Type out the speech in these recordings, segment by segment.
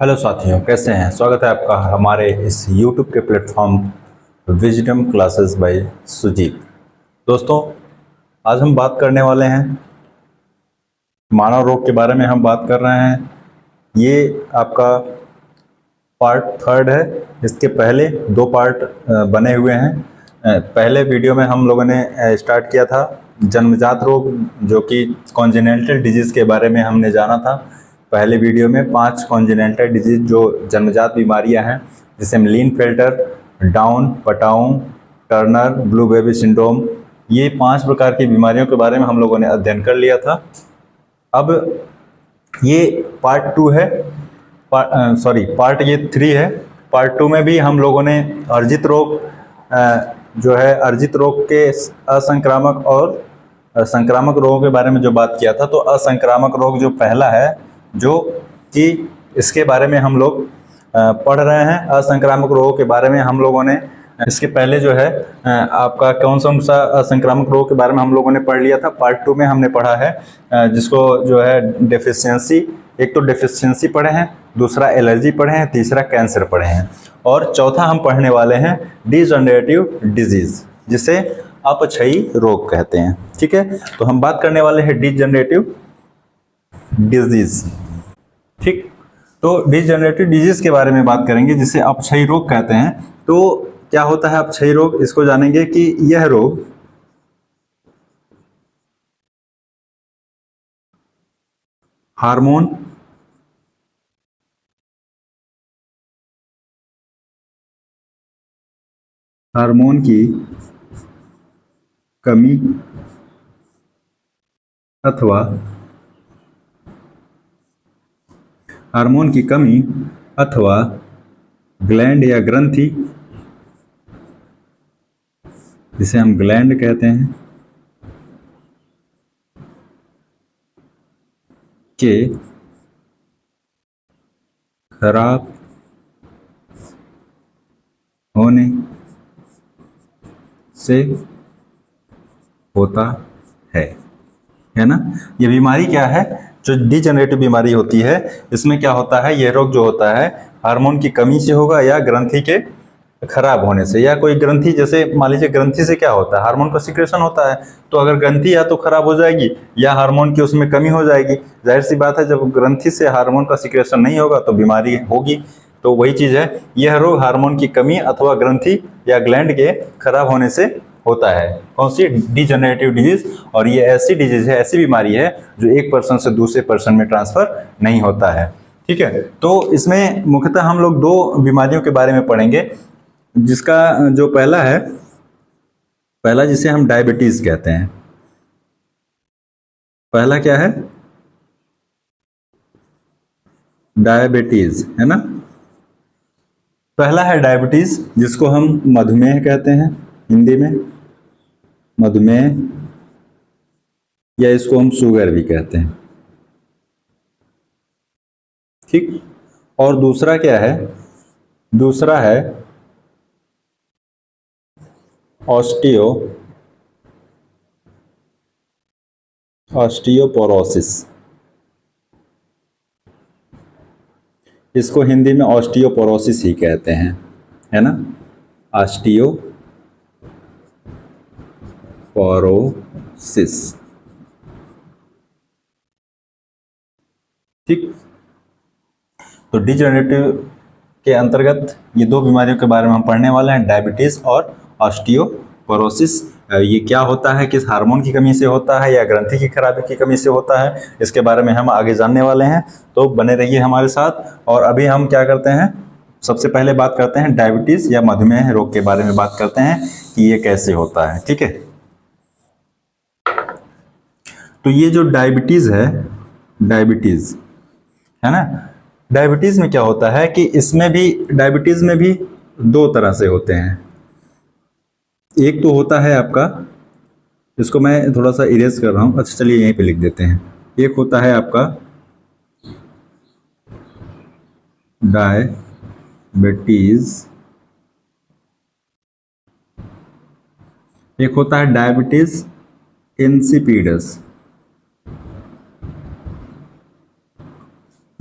Hello साथियों, कैसे हैं। स्वागत है आपका हमारे इस YouTube के platform Wisdom Classes by Sujeet. दोस्तों, आज हम बात करने वाले हैं मानव रोग के बारे में। हम बात कर रहे हैं, ये आपका पार्ट थर्ड है। इसके पहले दो पार्ट बने हुए हैं। पहले वीडियो में हम लोगों ने स्टार्ट किया था जन्मजात रोग, जो कि कॉन्जेनिटल डिजीज़ के बारे में हमने जाना था। पहले वीडियो में 5 कॉन्जेनिटल डिजीज जो जन्मजात बीमारियां हैं, जैसे Klinefelter, Down, Patau, Turner, blue baby syndrome, ये 5 प्रकार की बीमारियों के बारे में हम लोगों ने अध्ययन कर लिया था। अब ये पार्ट 2 है, पार्ट ये 3 है। पार्ट 2 में भी हम लोगों ने अर्जित रोग जो है, अर्जित रोग के असंक्रामक और संक्रामक रोगों के बारे में जो बात किया था। तो असंक्रामक रोग जो पहला है, जो कि इसके बारे में हम लोग पढ़ रहे हैं। असंक्रामक रोगों के बारे में हम लोगों ने इसके पहले जो है आपका कौन सा असंक्रामक रोग के बारे में हम लोगों ने पढ़ लिया था। पार्ट 2 में हमने पढ़ा है जिसको जो है डेफिशिएंसी, एक तो डेफिशिएंसी पढ़े हैं, दूसरा एलर्जी पढ़े हैं, तीसरा कैंसर पढ़े हैं, और चौथा हम पढ़ने वाले हैं डिजनरेटिव डिजीज, जिसे अपक्षयी रोग कहते हैं। ठीक है, तो हम बात करने वाले हैं डिजनरेटिव डिजीज। ठीक, तो डिजनरेटिव डिजीज के बारे में बात करेंगे, जिसे अपक्षयी रोग कहते हैं। तो क्या होता है अपक्षयी रोग, इसको जानेंगे कि यह रोग हार्मोन की कमी अथवा ग्लैंड या ग्रंथि, जिसे हम ग्लैंड कहते हैं, के खराब होने से होता है ना। ये बीमारी क्या है, जो डिजनरेटिव बीमारी होती है, इसमें क्या होता है, यह रोग जो होता है हार्मोन की कमी से होगा, या ग्रंथि के खराब होने से, या कोई ग्रंथि, जैसे मान लीजिए ग्रंथि से क्या होता है, हार्मोन का सिक्रेशन होता है। तो अगर ग्रंथि या तो खराब हो जाएगी या हार्मोन की उसमें कमी हो जाएगी। जाहिर सी बात है, जब ग्रंथि से हार्मोन का सिक्रेशन नहीं होगा तो बीमारी होगी। तो वही चीज है, यह रोग हार्मोन की कमी अथवा ग्रंथि या ग्लैंड के खराब होने से होता है। कौन सी? Degenerative disease. और ये ऐसी डिजीज है, ऐसी बीमारी है जो एक पर्सन से दूसरे पर्सन में ट्रांसफर नहीं होता है। ठीक है, तो इसमें मुख्यतः हम लोग 2 बीमारियों के बारे में पढ़ेंगे, जिसका जो पहला जिसे हम डायबिटीज कहते हैं। पहला क्या है? डायबिटीज, है ना। पहला है डायबिटीज, जिसको हम मधुमेह कहते हैं हिंदी में, मधुमेह, या इसको हम शुगर भी कहते हैं। ठीक, और दूसरा क्या है? दूसरा है ऑस्टियोपोरोसिस। इसको हिंदी में ऑस्टियोपोरोसिस ही कहते हैं, है ना, ऑस्टियोपोरोसिस। ठीक, तो डिजनरेटिव के अंतर्गत ये 2 बीमारियों के बारे में हम पढ़ने वाले हैं, डायबिटीज और ऑस्टियोपोरोसिस। ये क्या होता है, किस हार्मोन की कमी से होता है या ग्रंथि की खराबी की कमी से होता है, इसके बारे में हम आगे जानने वाले हैं। तो बने रहिए हमारे साथ। और अभी हम क्या करते हैं, सबसे पहले बात करते हैं डायबिटीज या मधुमेह रोग के बारे में बात करते हैं कि ये कैसे होता है। ठीक है, तो ये जो डायबिटीज है, डायबिटीज है ना, डायबिटीज में क्या होता है कि इसमें भी, डायबिटीज में भी 2 तरह से होते हैं। एक तो होता है आपका, इसको मैं थोड़ा सा इरेज कर रहा हूं, अच्छा चलिए यहीं पे लिख देते हैं। एक होता है आपका डायबिटीज, एक होता है डायबिटीज इंसिपिडस,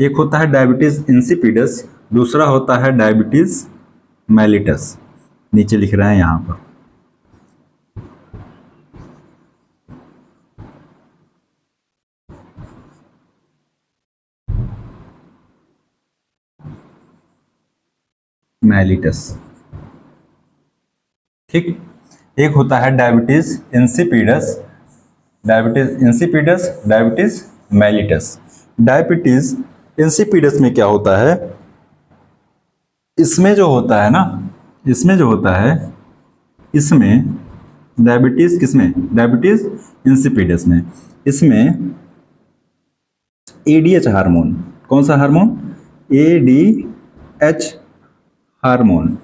एक होता है डायबिटीज इंसिपिडस, दूसरा होता है डायबिटीज मेलिटस। नीचे लिख रहे हैं यहां पर। मेलिटस, ठीक। एक होता है diabetes insipidus, diabetes insipidus, diabetes mellitus. Diabetes insipidus में क्या होता है, इसमें जो होता है ना, इसमें जो होता है, इसमें डायबिटीज, किसमें, डायबिटीज इंसिपिडस में, इसमें एडीएच हार्मोन, कौन सा हार्मोन, एडीएच हार्मोन,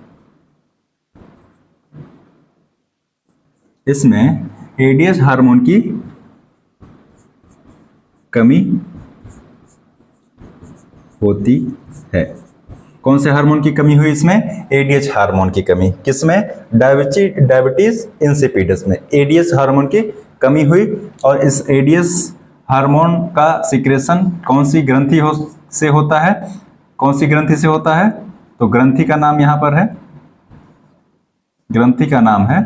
इसमें एडीएच हार्मोन की कमी होती है। कौन से हार्मोन की कमी हुई इसमें, एडीएच हार्मोन की कमी, किसमें, डायबिटीज इंसिपिडस में एडीएच हार्मोन की कमी हुई। और इस एडीएच हार्मोन का सिक्रेशन कौन सी ग्रंथि से होता है, कौन सी ग्रंथि से होता है, तो ग्रंथि का नाम यहां पर है, ग्रंथि का नाम है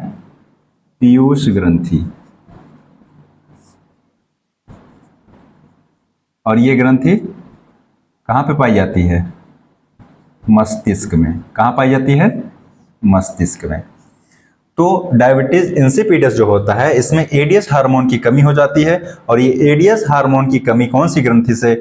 पीयूष ग्रंथि। और ये ग्रंथि कहां पे पाई जाती है, मस्तिष्क में। कहां पाई जाती है, मस्तिष्क में। तो डायबिटीज इंसिपिडस जो होता है, इसमें एडीएच हार्मोन की कमी हो जाती है। और ये एडीएच हार्मोन की कमी कौन सी ग्रंथि से,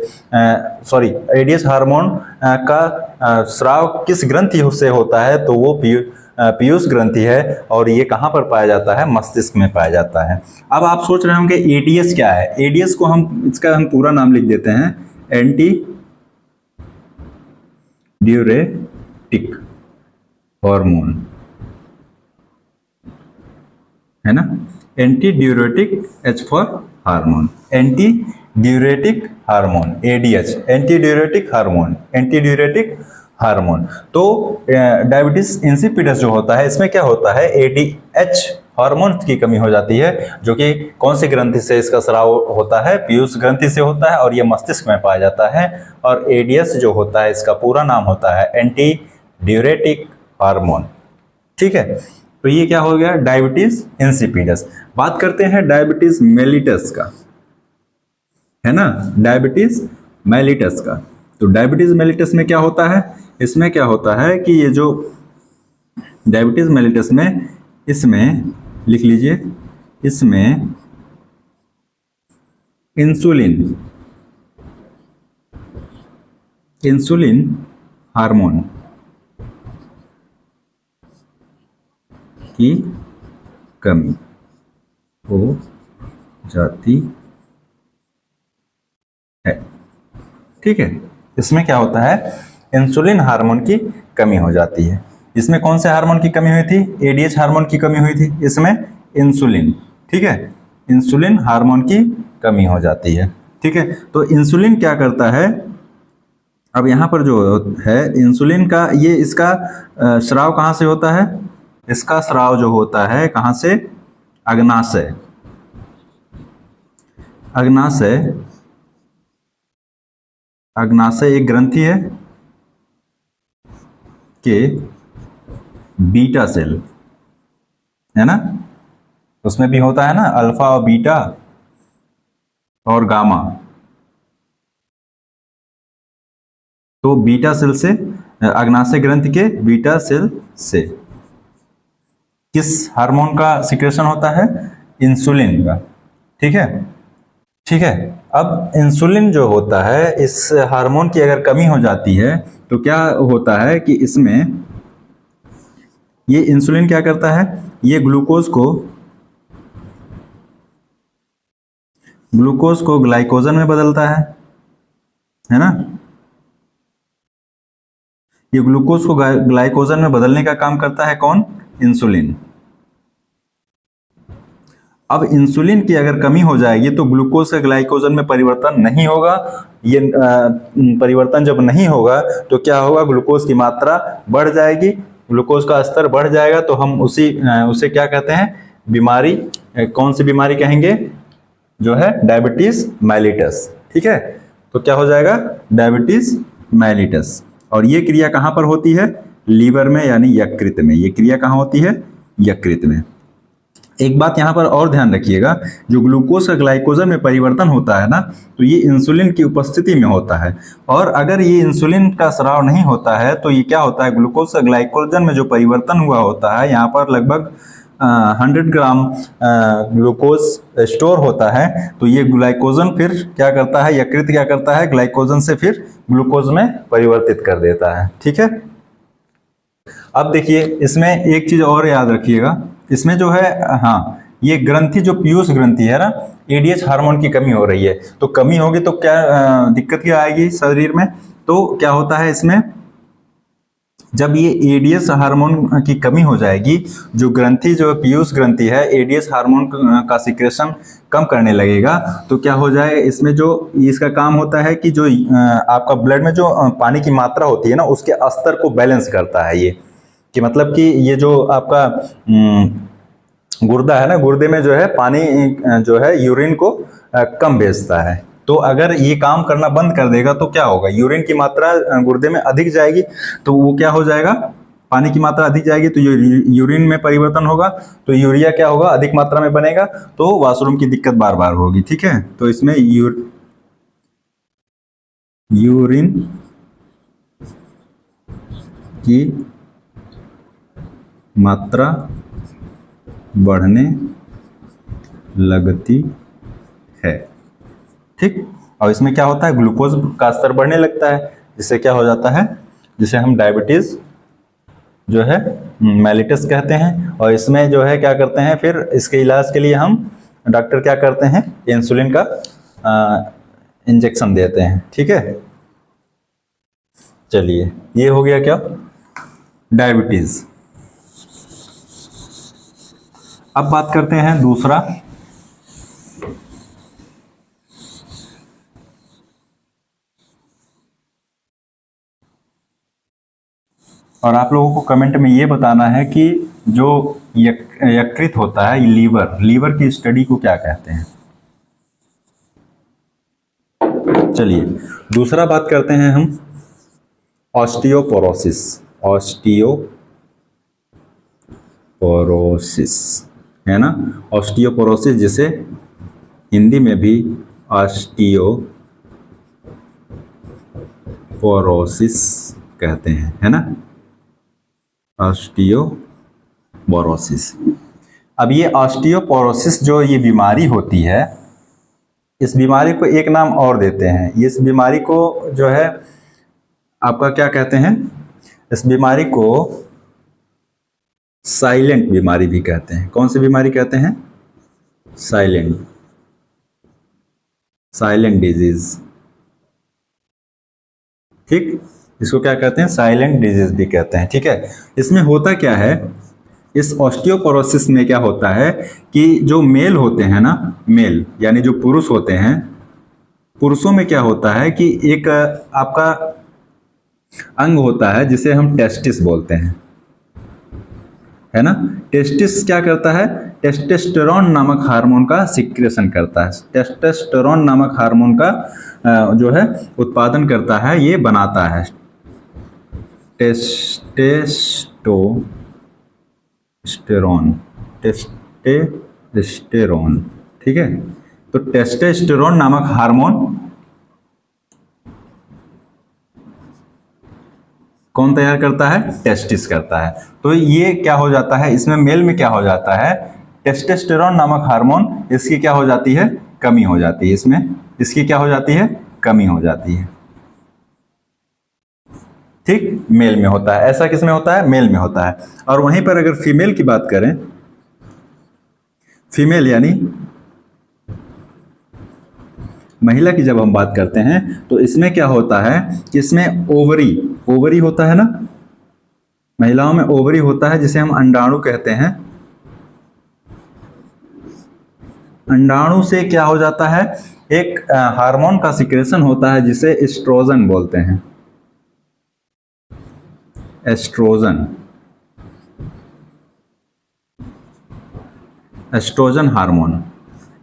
एडीएच हार्मोन का स्राव किस ग्रंथि से होता है, तो वो पीयूष ग्रंथि है। और ये कहां पर पाया जाता है, मस्तिष्क में पाया जाता है। अब आप सोच रहे होंगे एडीएच क्या है, एडीएच को इसका हम पूरा नाम लिख देते हैं, एंटी ड्यूरेटिक हार्मोन, है ना, anti diuretic, H for hormone, anti diuretic hormone, ADH, anti diuretic hormone, anti diuretic hormone. तो डायबिटीज इंसिपिडस जो होता है, इसमें क्या होता है, एडीएच हार्मोन की कमी हो जाती है, जो कि कौन सी ग्रंथि से इसका स्राव होता है, पीयूष ग्रंथि से होता है। और ये मस्तिष्क में पाया जाता है। और एडीएच जो होता है, इसका पूरा नाम होता है एंटी ड्यूरेटिक हार्मोन, ठीक है। तो ये क्या हो गया, डायबिटीज इंसिपिडस। बात करते हैं डायबिटीज मेलिटस का, है ना, डायबिटीज मेलिटस का। तो डायबिटीज मेलिटस में क्या होता है, इसमें क्या होता है कि ये जो डायबिटीज मेलिटस में, इसमें लिख लीजिए, इसमें इंसुलिन हार्मोन की कमी हो जाती है, ठीक है। इसमें क्या होता है, इंसुलिन हार्मोन की कमी हो जाती है। इसमें कौन से हार्मोन की कमी हुई थी, एडीएच हार्मोन की कमी हुई थी, इसमें इंसुलिन, ठीक है, इंसुलिन हार्मोन की कमी हो जाती है, ठीक है। तो इंसुलिन क्या करता है, अब यहाँ पर जो है इंसुलिन का, ये इसका स्राव कहाँ से होता है, इसका स्राव जो होता है कहाँ से, अग्नाशय, अग्नाशय, अग्नाशय एक ग्रंथि है के बीटा सेल, है ना, उसमें भी होता है ना अल्फा और बीटा और गामा। तो बीटा सेल से, अग्नाशय ग्रंथि के बीटा सेल से किस हार्मोन का सिक्रेशन होता है, इंसुलिन का, ठीक है, ठीक है। अब इंसुलिन जो होता है, इस हार्मोन की अगर कमी हो जाती है तो क्या होता है कि इसमें ये इंसुलिन क्या करता है, ये ग्लूकोज को ग्लाइकोजन में बदलता है ना, ये ग्लूकोज को ग्लाइकोजन में बदलने का काम करता है कौन, इंसुलिन। अब इंसुलिन की अगर कमी हो जाएगी तो ग्लूकोज से ग्लाइकोजन में परिवर्तन नहीं होगा। ये परिवर्तन जब नहीं होगा तो क्या होगा, ग्लूकोज की मात्रा बढ़ जाएगी, ग्लूकोज का स्तर बढ़ जाएगा। तो हम उसे क्या कहते हैं, बीमारी, कौन सी बीमारी कहेंगे, जो है डायबिटीज मेलिटस, ठीक है। तो क्या हो जाएगा, डायबिटीज मेलिटस। और ये क्रिया कहाँ पर होती है, लीवर में यानी यकृत में। ये क्रिया कहाँ होती है, यकृत में। एक बात यहाँ पर और ध्यान रखिएगा, जो ग्लूकोज का ग्लाइकोजन में परिवर्तन होता है ना, तो ये इंसुलिन की उपस्थिति में होता है। और अगर ये इंसुलिन का स्राव नहीं होता है तो ये क्या होता है, ग्लूकोज का ग्लाइकोजन में जो परिवर्तन हुआ होता है, यहाँ पर लगभग 100 ग्राम ग्लूकोज स्टोर होता है। तो ये ग्लाइकोजन फिर क्या करता है, यकृत क्या करता है, ग्लाइकोजन से फिर ग्लूकोज में परिवर्तित कर देता है। ठीक है। अब देखिए, इसमें एक चीज और याद रखिएगा, इसमें जो है, हाँ, ये ग्रंथि जो पीयूष ग्रंथि है ना, एडीएच हार्मोन की कमी हो रही है। तो कमी होगी तो क्या दिक्कत क्या आएगी शरीर में, तो क्या होता है इसमें, जब ये एडीएस हार्मोन की कमी हो जाएगी, जो ग्रंथि जो पीयूष ग्रंथि है, एडीएस हार्मोन का सिक्रेशन कम करने लगेगा। तो क्या हो जाए, इसमें जो इसका काम होता है कि जो आपका ब्लड में जो पानी की मात्रा होती है ना, उसके स्तर को बैलेंस करता है ये, कि मतलब कि ये जो आपका गुर्दा है ना, गुर्दे में जो है पानी जो है यूरिन को कम भेजता है। तो अगर ये काम करना बंद कर देगा तो क्या होगा, यूरिन की मात्रा गुर्दे में अधिक जाएगी, तो वो क्या हो जाएगा, पानी की मात्रा अधिक जाएगी तो यूरिन में परिवर्तन होगा, तो यूरिया क्या होगा, अधिक मात्रा में बनेगा, तो वॉशरूम की दिक्कत बार बार होगी। ठीक है। तो इसमें यूरिन की मात्रा बढ़ने लगती है। ठीक। और इसमें क्या होता है, ग्लूकोज का स्तर बढ़ने लगता है, जिससे क्या हो जाता है, जिसे हम डायबिटीज जो है मेलिटस कहते हैं। और इसमें जो है क्या करते हैं, फिर इसके इलाज के लिए हम डॉक्टर क्या करते हैं, इंसुलिन का इंजेक्शन देते हैं। ठीक है। चलिए, ये हो गया क्या, डायबिटीज। अब बात करते हैं दूसरा, और आप लोगों को कमेंट में ये बताना है कि जो यकृत होता है, लीवर की स्टडी को क्या कहते हैं। चलिए, दूसरा बात करते हैं हम ऑस्टियोपोरोसिस। है ना, ऑस्टियोपोरोसिस, जिसे हिंदी में भी ऑस्टियोपोरोसिस कहते हैं, है ना, ऑस्टियोपोरोसिस। अब ये ऑस्टियोपोरोसिस जो ये बीमारी होती है, इस बीमारी को एक नाम और देते हैं। इस बीमारी को जो है आपका क्या कहते हैं, इस बीमारी को साइलेंट बीमारी भी कहते हैं। कौन सी बीमारी कहते हैं, साइलेंट डिजीज। ठीक, इसको क्या कहते हैं, साइलेंट डिजीज भी कहते हैं। ठीक है। इसमें होता क्या है, इस ऑस्टियोपोरोसिस में क्या होता है कि जो मेल होते हैं ना, मेल यानी जो पुरुष होते हैं, पुरुषों में क्या होता है कि एक आपका अंग होता है जिसे हम टेस्टिस बोलते हैं, है ना। टेस्टिस क्या करता है, टेस्टोस्टेरोन नामक हार्मोन का सिक्रेशन करता है। टेस्टोस्टेरोन नामक हार्मोन का जो है उत्पादन करता है, ये बनाता है टेस्टोस्टेरोन। ठीक है। तो टेस्टोस्टेरोन नामक हार्मोन कौन तैयार करता है, टेस्टिस करता है। तो ये क्या हो जाता है, इसमें मेल में क्या हो जाता है, टेस्टोस्टेरोन नामक हार्मोन, इसकी क्या हो जाती है, कमी हो जाती है। इसमें इसकी क्या हो जाती है, कमी हो जाती है। ठीक, मेल में होता है। ऐसा किसमें होता है, मेल में होता है। और वहीं पर अगर फीमेल की बात करें, फीमेल यानी महिला की जब हम बात करते हैं, तो इसमें क्या होता है कि इसमें ओवरी होता है ना, महिलाओं में ओवरी होता है, जिसे हम अंडाणु कहते हैं। अंडाणु से क्या हो जाता है, एक हार्मोन का सिक्रेशन होता है जिसे एस्ट्रोजन बोलते हैं। एस्ट्रोजन हार्मोन,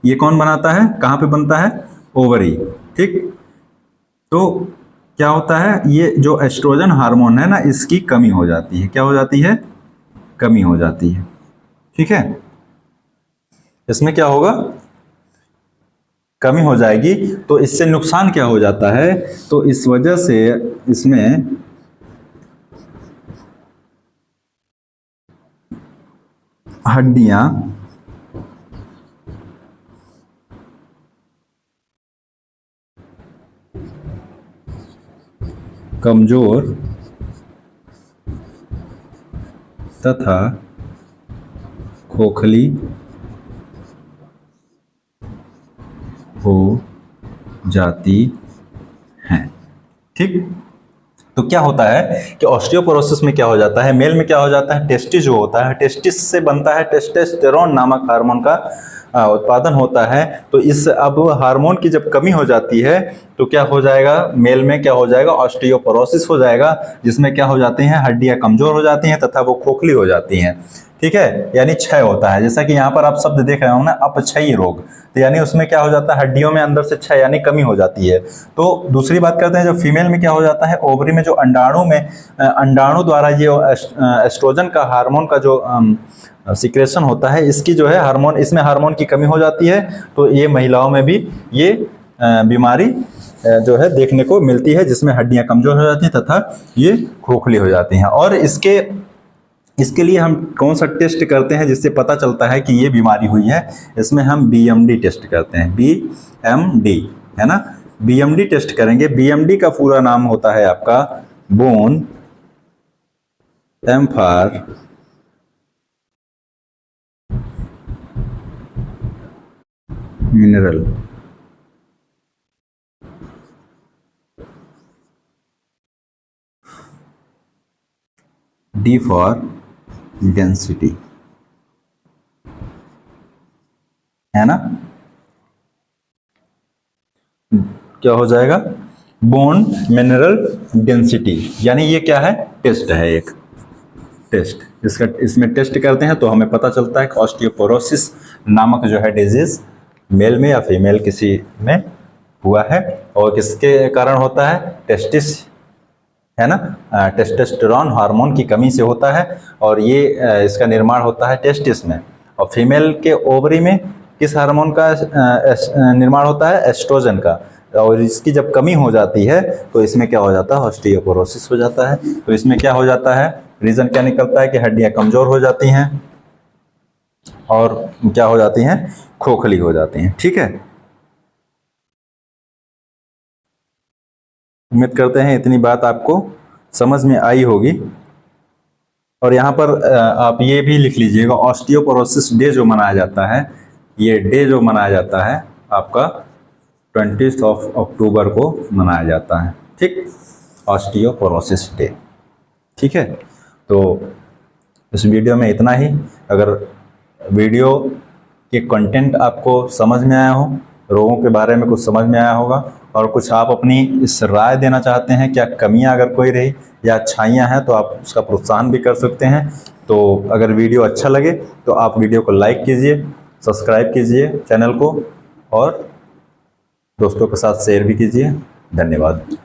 ये कौन बनाता है, कहां पे बनता है, ओवरी। ठीक, तो क्या होता है, ये जो एस्ट्रोजन हार्मोन है ना, इसकी कमी हो जाती है। क्या हो जाती है? कमी हो जाती है। ठीक है, इसमें क्या होगा? कमी हो जाएगी। तो इससे नुकसान क्या हो जाता है? तो इस वजह से इसमें हड्डियां कमजोर तथा खोखली हो जाती हैं। ठीक, तो क्या होता है कि ऑस्टियोपोरोसिस में क्या हो जाता है, मेल में क्या हो जाता है, टेस्टिस जो होता है, टेस्टिस से बनता है टेस्टोस्टेरोन नामक हार्मोन का उत्पादन होता है। तो इस अब हार्मोन की जब कमी हो जाती है तो क्या हो जाएगा, मेल में क्या हो जाएगा, ऑस्टियोपोरोसिस हो जाएगा, जिसमें क्या हो जाती हैं, हड्डियां कमजोर हो जाती हैं तथा वो खोखली हो जाती हैं। ठीक है, यानी क्षय होता है। जैसा कि यहाँ पर आप शब्द देख रहे हो ना, अपक्षयी रोग, तो यानी उसमें क्या हो जाता है, हड्डियों में अंदर से क्षय यानी कमी हो जाती है। तो दूसरी बात करते हैं, जो फीमेल में क्या हो जाता है, ओवरी में जो अंडाणु में अंडाणु द्वारा ये एस्ट्रोजन का हार्मोन का जो सिक्रेशन होता है, इसकी जो है हार्मोन, इसमें हार्मोन की कमी हो जाती है। तो ये महिलाओं में भी ये बीमारी जो है देखने को मिलती है, जिसमें हड्डियां कमजोर हो जाती हैं तथा ये खोखली हो जाती हैं। और इसके लिए हम कौन सा टेस्ट करते हैं जिससे पता चलता है कि ये बीमारी हुई है? इसमें हम बीएमडी टेस्ट करते हैं, बीएमडी, है ना, बीएमडी टेस्ट करेंगे। बीएमडी का पूरा नाम होता है आपका bone, M for mineral, D for density, है ना। क्या हो जाएगा, बोन मिनरल डेंसिटी, यानी ये क्या है, टेस्ट है, एक टेस्ट। इसमें टेस्ट करते हैं तो हमें पता चलता है कि ऑस्टियोपोरोसिस नामक जो है डिजीज मेल में या फीमेल किसी में हुआ है, और किसके कारण होता है, टेस्टिस, है ना, टेस्टोस्टेरोन हार्मोन की कमी से होता है। और ये इसका निर्माण होता है टेस्टिस में। और फीमेल के ओवरी में किस हार्मोन का निर्माण होता है, एस्ट्रोजन का। और इसकी जब कमी हो जाती है तो इसमें क्या हो जाता है, ऑस्टियोपोरोसिस हो जाता है। तो इसमें क्या हो जाता है, रीजन क्या निकलता है कि हड्डियां कमजोर हो जाती हैं और क्या हो जाती हैं, खोखली हो जाती हैं। ठीक है, उम्मीद करते हैं इतनी बात आपको समझ में आई होगी। और यहाँ पर आप ये भी लिख लीजिएगा, ऑस्टियोपोरोसिस डे जो मनाया जाता है, ये डे जो मनाया जाता है आपका 20 अक्टूबर को मनाया जाता है। ठीक, ऑस्टियोपोरोसिस डे। ठीक है, तो इस वीडियो में इतना ही। अगर वीडियो के कंटेंट आपको समझ में आया हो, रोगों के बारे में कुछ समझ में आया होगा, और कुछ आप अपनी इस राय देना चाहते हैं, क्या कमियां अगर कोई रही या अच्छाइयां हैं, तो आप उसका प्रोत्साहन भी कर सकते हैं। तो अगर वीडियो अच्छा लगे तो आप वीडियो को लाइक कीजिए, सब्सक्राइब कीजिए चैनल को, और दोस्तों के साथ शेयर भी कीजिए। धन्यवाद।